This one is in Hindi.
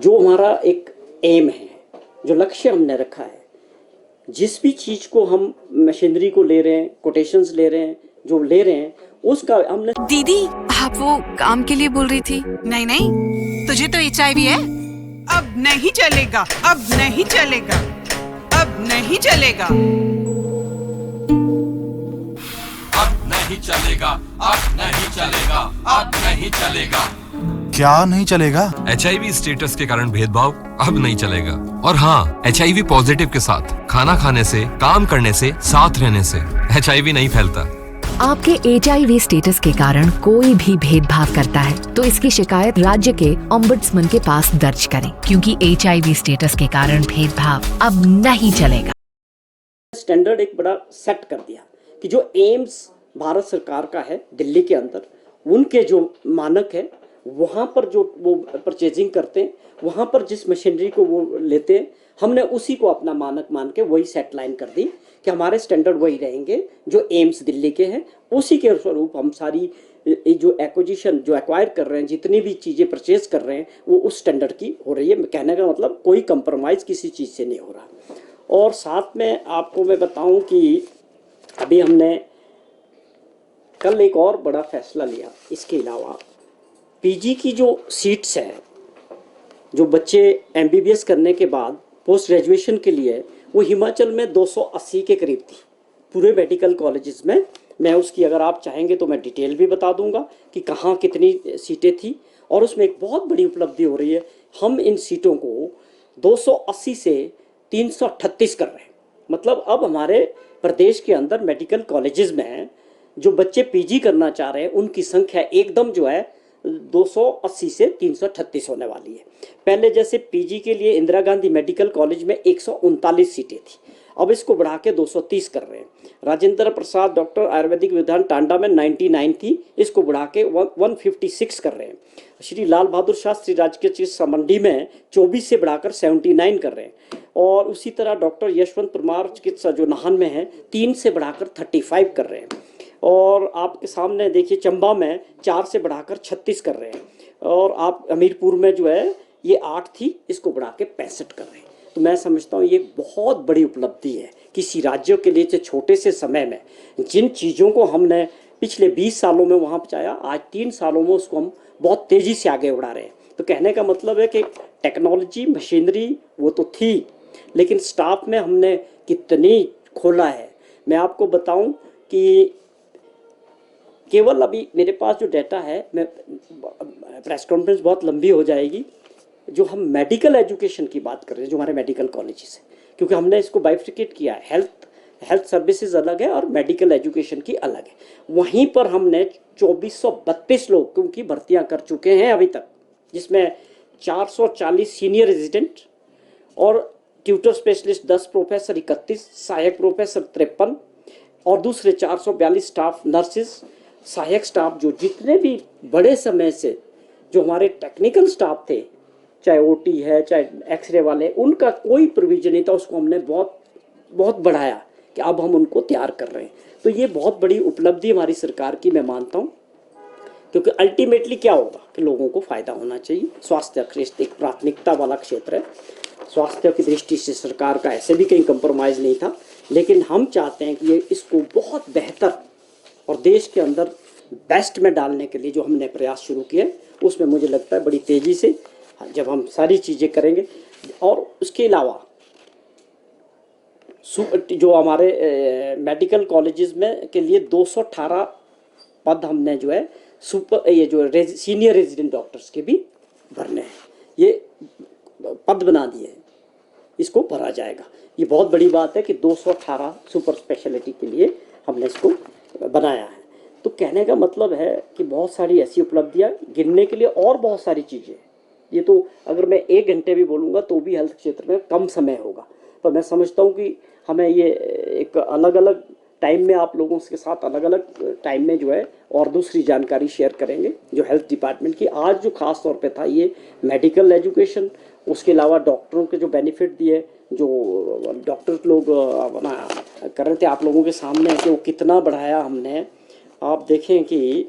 जो हमारा एक एम है, जो लक्ष्य हमने रखा है, जिस भी चीज़ को हम मशीनरी को ले रहे हैं, कोटेशंस ले रहे हैं, जो ले रहे हैं उसका हमने। दीदी, आप वो काम के लिए बोल रही थी? नहीं नहीं, तुझे तो HIV है। अब नहीं चलेगा, अब नहीं चलेगा, अब नहीं चलेगा, अब नहीं चलेगा, अब नहीं चलेगा, अब नहीं चलेगा। क्या नहीं चलेगा? HIV स्टेटस के कारण भेदभाव अब नहीं चलेगा। और हाँ, HIV पॉजिटिव के साथ खाना खाने से, काम करने से, साथ रहने से HIV नहीं फैलता। आपके HIV स्टेटस के कारण कोई भी भेदभाव करता है तो इसकी शिकायत राज्य के ओम्बुड्समैन के पास दर्ज करें, क्योंकि HIV स्टेटस के कारण भेदभाव अब नहीं चलेगा। स्टैंडर्ड एक बड़ा सेट कर दिया कि जो एम्स भारत सरकार का है दिल्ली के अंदर, उनके जो मानक है वहाँ पर जो वो परचेजिंग करते हैं, वहाँ पर जिस मशीनरी को वो लेते हैं, हमने उसी को अपना मानक मान के वही सेट लाइन कर दी कि हमारे स्टैंडर्ड वही रहेंगे जो एम्स दिल्ली के हैं। उसी के स्वरूप हम सारी जो एक्विजिशन जो एक्वायर कर रहे हैं, जितनी भी चीज़ें परचेज कर रहे हैं, वो उस स्टैंडर्ड की हो रही है। कहने का मतलब कोई कंप्रोमाइज़ किसी चीज़ से नहीं हो रहा। और साथ में आपको मैं बताऊं कि अभी हमने कल एक और बड़ा फैसला लिया। इसके अलावा पीजी की जो सीट्स हैं, जो बच्चे MBBS करने के बाद पोस्ट ग्रेजुएशन के लिए, वो हिमाचल में 280 के करीब थी पूरे मेडिकल कॉलेजेस में। मैं उसकी अगर आप चाहेंगे तो मैं डिटेल भी बता दूंगा कि कहाँ कितनी सीटें थी। और उसमें एक बहुत बड़ी उपलब्धि हो रही है, हम इन सीटों को 280 से 338 कर रहे हैं। मतलब अब हमारे प्रदेश के अंदर मेडिकल कॉलेजेस में जो बच्चे PG करना चाह रहे हैं, उनकी संख्या एकदम जो है 280 से 338 होने वाली है। पहले जैसे PG के लिए इंदिरा गांधी मेडिकल कॉलेज में 139 सीटें थी, अब इसको बढ़ा के 230 कर रहे हैं। राजेंद्र प्रसाद डॉक्टर आयुर्वेदिक विज्ञान टांडा में 99 थी, इसको बढ़ा के 156 कर रहे हैं। श्री लाल बहादुर शास्त्री राजकीय चिकित्सा मंडी में 24 से बढ़ाकर 79 कर रहे हैं। और उसी तरह डॉक्टर यशवंत परमार चिकित्सा जो नाहन में है, 3 से बढ़ाकर 35 कर रहे हैं। और आपके सामने देखिए चंबा में 4 से बढ़ाकर 36 कर रहे हैं। और आप हमीरपुर में जो है ये 8 थी, इसको बढ़ा के 65 कर रहे हैं। तो मैं समझता हूँ ये बहुत बड़ी उपलब्धि है किसी राज्यों के लिए। छोटे से समय में जिन चीज़ों को हमने पिछले 20 सालों में वहाँ पहुँचाया, आज 3 सालों में उसको हम बहुत तेज़ी से आगे बढ़ा रहे हैं। तो कहने का मतलब है कि टेक्नोलॉजी मशीनरी वो तो थी, लेकिन स्टाफ में हमने कितनी खोला है। मैं आपको बताऊँ कि केवल अभी मेरे पास जो डाटा है, मैं प्रेस कॉन्फ्रेंस बहुत लंबी हो जाएगी, जो हम मेडिकल एजुकेशन की बात कर रहे हैं, जो हमारे मेडिकल कॉलेजेस हैं, क्योंकि हमने इसको बाइफिकेट किया है। हेल्थ सर्विसेज अलग है और मेडिकल एजुकेशन की अलग है। वहीं पर हमने 2432 लोग क्योंकि भर्तियां कर चुके हैं अभी तक, जिसमें 440 सीनियर रेजिडेंट और ट्यूटर स्पेशलिस्ट 10, प्रोफेसर 31, सहायक प्रोफेसर 53 और दूसरे 442 स्टाफ नर्सिस, सहायक स्टाफ जो जितने भी बड़े समय से जो हमारे टेक्निकल स्टाफ थे, चाहे OT है, चाहे एक्सरे वाले, उनका कोई प्रोविजन नहीं था। उसको हमने बहुत बढ़ाया कि अब हम उनको तैयार कर रहे हैं। तो ये बहुत बड़ी उपलब्धि हमारी सरकार की मैं मानता हूँ, क्योंकि अल्टीमेटली क्या होगा कि लोगों को फ़ायदा होना चाहिए। स्वास्थ्य क्षेत्र एक प्राथमिकता वाला क्षेत्र है। स्वास्थ्य की दृष्टि से सरकार का ऐसे भी कहीं कंप्रोमाइज़ नहीं था, लेकिन हम चाहते हैं कि ये इसको बहुत बेहतर और देश के अंदर बेस्ट में डालने के लिए जो हमने प्रयास शुरू किए, उसमें मुझे लगता है बड़ी तेज़ी से जब हम सारी चीज़ें करेंगे। और उसके अलावा जो हमारे मेडिकल कॉलेजेस में के लिए 218 पद हमने जो है सीनियर रेजिडेंट डॉक्टर्स के भी भरने हैं। ये पद बना दिए हैं, इसको भरा जाएगा। ये बहुत बड़ी बात है कि 218 सुपर स्पेशलिटी के लिए हमने इसको बनाया है। तो कहने का मतलब है कि बहुत सारी ऐसी उपलब्धियां गिनने के लिए और बहुत सारी चीज़ें। ये तो अगर मैं 1 घंटे भी बोलूँगा तो भी हेल्थ क्षेत्र में कम समय होगा। पर मैं समझता हूँ कि हमें ये एक अलग अलग टाइम में आप लोगों के साथ अलग अलग टाइम में जो है और दूसरी जानकारी शेयर करेंगे जो हेल्थ डिपार्टमेंट की। आज जो खास तौर पे था ये मेडिकल एजुकेशन, उसके अलावा डॉक्टरों के जो बेनिफिट दिए, जो डॉक्टर लोग अपना कर रहे थे आप लोगों के सामने, कि वो कितना बढ़ाया हमने। आप देखें कि